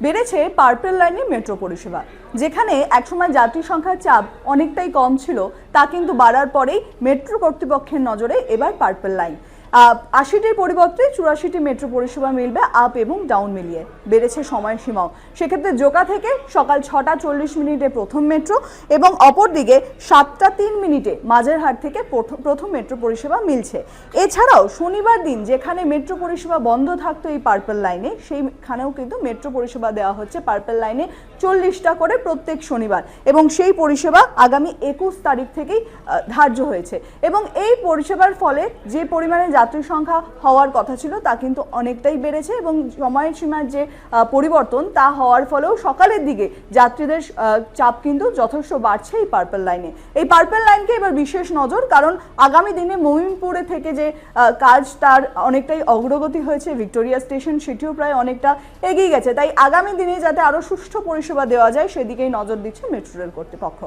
বেড়েছে পার্পল লাইনে মেট্রো পরিষেবা। যেখানে একসময় যাত্রী সংখ্যার চাপ অনেকটাই কম ছিল, তা কিন্তু বাড়ার পরেই মেট্রো কর্তৃপক্ষের নজরে এবার পার্পল লাইন। ৮০টির পরিবর্তে ৮৪টি মেট্রো পরিষেবা মিলবে আপ এবং ডাউন মিলিয়ে। বেড়েছে সময়সীমাও, সেক্ষেত্রে জোকা থেকে সকাল ৬টা ৪০ মিনিটে প্রথম মেট্রো এবং অপরদিকে ৭টা ৩ মিনিটে মাঝেরহাট থেকে প্রথম মেট্রো পরিষেবা মিলছে। এছাড়াও শনিবার দিন যেখানে মেট্রো পরিষেবা বন্ধ থাকতো এই পার্পল লাইনে, সেইখানেও কিন্তু মেট্রো পরিষেবা দেওয়া হচ্ছে পার্পল লাইনে ৪০টা করে প্রত্যেক শনিবার, এবং সেই পরিষেবা আগামী ২১ তারিখ থেকেই ধার্য হয়েছে। এবং এই পরিষেবার ফলে যে পরিমাণে যাত্রী সংখ্যা হওয়ার কথা ছিল তা কিন্তু অনেকটাই বেড়েছে, এবং সময়সীমার যে পরিবর্তন তা হওয়ার ফলেও সকালের দিকে যাত্রীদের চাপ কিন্তু যথেষ্ট বাড়ছে এই পার্পল লাইনে। এই পার্পল লাইনকে এবার বিশেষ নজর, কারণ আগামী দিনে মমিনপুরে থেকে যে কাজ তার অনেকটাই অগ্রগতি হয়েছে, ভিক্টোরিয়া স্টেশন সেটিও প্রায় অনেকটা এগিয়ে গেছে। তাই আগামী দিনে যাতে আরও সুষ্ঠু পরিষেবা দেওয়া যায় সেদিকেই নজর দিচ্ছে মেট্রো রেল কর্তৃপক্ষ।